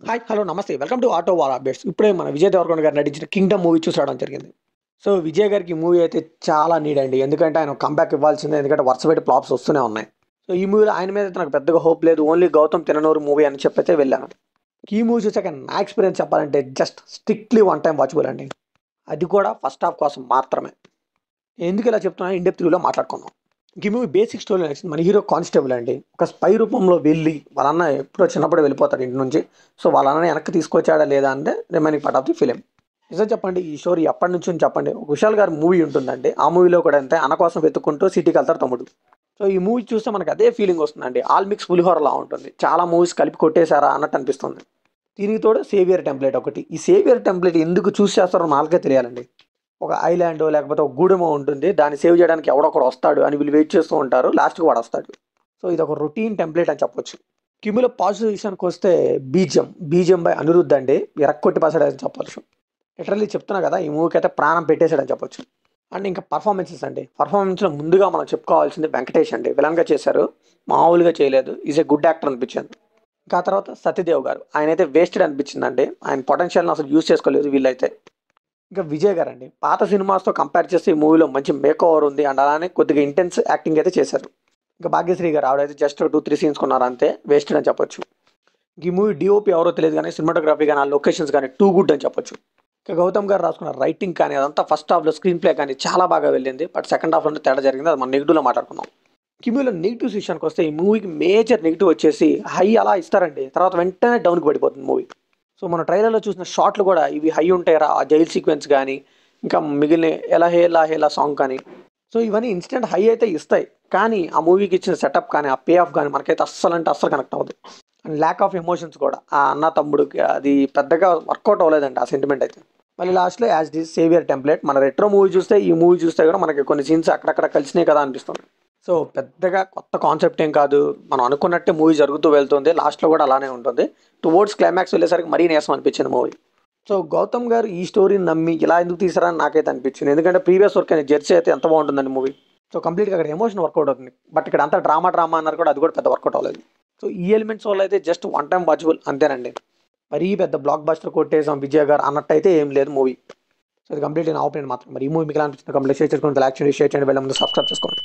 Hi hello నమస్తే welcome to auto war updates. ఇప్పుడే మన విజయ్ దేవరకొండ గారు నటించిన కింగ్డమ్ మూవీ చూసి రావడం జరిగింది. సో విజయ్ గారికి ఈ మూవీ అయితే చాలా నీడ్ అండి, ఎందుకంటే ఆయన కంబ్యాక్ ఇవ్వాల్సిందే, ఎందుకంటే వరుస పెట్టి ఫ్లాప్స్ వస్తూనే ఉన్నాయి. సో ఈ మూవీలో ఆయన మీద అయితే నాకు పెద్దగా హోప్ లేదు, ఓన్లీ గౌతమ్ తిననూరు మూవీ అని చెప్పైతే వెళ్ళాను. ఈ మూవీ చూసాక నా ఎక్స్పీరియన్స్ చెప్పాలంటే just strictly one time watchable అండి, అది కూడా ఫస్ట్ హాఫ్ కోసం మాత్రమే. ఎందుకు ఇలా చెప్తున్నా ఇండెప్త్ రివ్యూలో మాట్లాడుకుందాం. ఈ మూవీ బేసిక్ స్టోరీ నచ్చింది. మన హీరో కానిస్టేబుల్ అండి, ఒక స్పై రూపంలో వెళ్ళి వాళ్ళ అన్న ఎప్పుడో చిన్నప్పుడు వెళ్ళిపోతాడు ఇంటి నుంచి. సో వాళ్ళ అన్న వెనక్కి తీసుకొచ్చాడా లేదా అంటే remaining part of the film. నిజం చెప్పండి, ఈ స్టోరీ ఎప్పటి నుంచి చెప్పండి. ఒక విశాల్ గారి మూవీ ఉంటుందండి, ఆ మూవీలో కూడా అంతే, అన్న కోసం వెతుక్కుంటూ సిటీకి వెళ్తారు తమ్ముడు. సో ఈ మూవీ చూస్తే మనకు అదే ఫీలింగ్ వస్తుందండి, ఆల్ మిక్స్ పులిహోరలా ఉంటుంది, చాలా మూవీస్ కలిపి కొట్టేశారా అన్నట్టు అనిపిస్తుంది. దీనికి తోడు సేవియర్ టెంప్లెట్ ఒకటి. ఈ సేవియర్ టెంప్లెట్ ఎందుకు చూస్ చేస్తారో నాలుగే తెలియాలండి. ఒక ఐలాండ్ లేకపోతే ఒక గూడెమో ఉంటుంది, దాన్ని సేవ్ చేయడానికి ఎవడొకడు వస్తాడు అని వీళ్ళు వెయిట్ చేస్తూ ఉంటారు, లాస్ట్కి వాడు వస్తాడు. సో ఇది ఒక రొటీన్ టెంప్లెట్ అని చెప్పొచ్చు. కిమ్ములో పాజిటివ్ విషయానికి వస్తే బీజిఎం బై అనిరుద్ధ్ అండి ఎరక్కొట్టి పాసాడని చెప్పొచ్చు. లిటరల్లీ చెప్తున్నా కదా, ఈ మూవీకి అయితే ప్రాణం పెట్టేశాడని చెప్పొచ్చు. అండ్ ఇంకా పర్ఫార్మెన్సెస్ అండి, పర్ఫార్మెన్స్లో ముందుగా మనం చెప్పుకోవాల్సింది వెంకటేష్ అండి, విలన్గా చేశారు, మామూలుగా చేయలేదు, ఈజ్ ఏ గుడ్ యాక్టర్ అనిపించింది. ఇంకా ఆ తర్వాత సత్యదేవ్ గారు, ఆయన అయితే వేస్టెడ్ అనిపించిందండి, ఆయన పొటెన్షియల్ని అసలు యూజ్ చేసుకోలేదు వీళ్ళైతే. ఇంకా విజయ్ గారు అండి, పాత సినిమాస్తో కంపేర్ చేస్తే ఈ మూవీలో మంచి మేక్ ఓవర్ ఉంది, అండ్ అలానే కొద్దిగా ఇంటెన్స్ యాక్టింగ్ అయితే చేశారు. ఇంకా భాగ్యశ్రీ గారు, ఆవిడైతే జస్ట్ 2-3 సీన్స్ కొన్నారు అంతే, వేస్టెడ్ అని చెప్పొచ్చు. ఈ మూవీ డిఓపి ఎవరో తెలియదు కానీ సినిమాటోగ్రఫీ కానీ ఆ లొకేషన్స్ కానీ టూ గుడ్ అని చెప్పొచ్చు. ఇంకా గౌతమ్ గారు రాసుకున్న రైటింగ్ కానీ అదంతా ఫస్ట్ హాఫ్లో స్క్రీన్ ప్లే కానీ చాలా బాగా వెళ్ళింది, బట్ సెకండ్ హాఫ్లో తేడా జరిగింది, అది మనం నెగిటివ్లో మాట్లాడుకుందాం. ఈ మూవీలో నెగిటివ్స్ విషయానికి వస్తే ఈ మూవీకి మేజర్ నెగిటివ్ వచ్చేసి హై అలా ఇస్తారండి, తర్వాత వెంటనే డౌన్కి పడిపోతుంది మూవీ. సో మన ట్రైలర్లో చూసిన షాట్లు కూడా ఇవి హై ఉంటాయరా, ఆ జైల్ సీక్వెన్స్ కానీ ఇంకా మిగిలిన ఎలా హేలా హేలా సాంగ్ కానీ, సో ఇవన్నీ ఇన్స్టెంట్ హై అయితే ఇస్తాయి, కానీ ఆ మూవీకి ఇచ్చిన సెటప్ కానీ ఆ పే ఆఫ్ కానీ మనకైతే అస్సలు అంటే అస్సలు కనెక్ట్ అవ్వదు. అండ్ ల్యాక్ ఆఫ్ ఎమోషన్స్ కూడా ఆ అన్న తమ్ముడికి అది పెద్దగా వర్కౌట్ అవ్వలేదండి ఆ సెంటిమెంట్ అయితే. మళ్ళీ లాస్ట్లో యాజ్ ది సేవియర్ టెంప్లెట్, మన రెట్రో మూవీ చూస్తే ఈ మూవీ చూస్తే కూడా మనకి కొన్ని సీన్స్ అక్కడక్కడ కలిసినాయి కదా అనిపిస్తుంది. సో పెద్దగా కొత్త కాన్సెప్ట్ ఏం కాదు, మనం అనుకున్నట్టే మూవీ జరుగుతూ వెళ్తుంది, లాస్ట్లో కూడా అలానే ఉంటుంది. టువర్డ్స్ క్లైమాక్స్ వెళ్ళేసరికి మరీ నీరసం అనిపించింది మూవీ. సో గౌతమ్ గారు ఈ స్టోరీని నమ్మి ఇలా ఎందుకు తీసారని నాకైతే అనిపించింది, ఎందుకంటే ప్రీవియస్ వర్క్ అయిన జెర్సీ అయితే ఎంత బాగుంటుందండి మూవీ. సో కంప్లీట్గా అక్కడ ఎమోషన్ వర్కౌట్ అవుతుంది, బట్ ఇక్కడ అంతా డ్రామా అన్నారు కూడా, అది కూడా పెద్ద వర్కౌట్ అవ్వలేదు. సో ఈ ఎలిమెంట్స్ వల్ల అయితే జస్ట్ వన్ టైం వాచబుల్ అంతేనండి, మరీ పెద్ద బ్లాక్ బస్టర్ కొట్టేసాం విజయ్ గారు అన్నట్టు అయితే ఏం లేదు మూవీ. సో ఇది కంప్లీట్లీ నా ఒపీనియన్ మాత్రం. మరి ఈ మూవీ మీకు అనిపించింది కంప్లీట్ షేర్ చేసుకోండి, లైక్ చేయండి, షేర్ చేయండి, వెళ్ళే ముందు సబ్స్క్రైబ్ చేసుకోండి.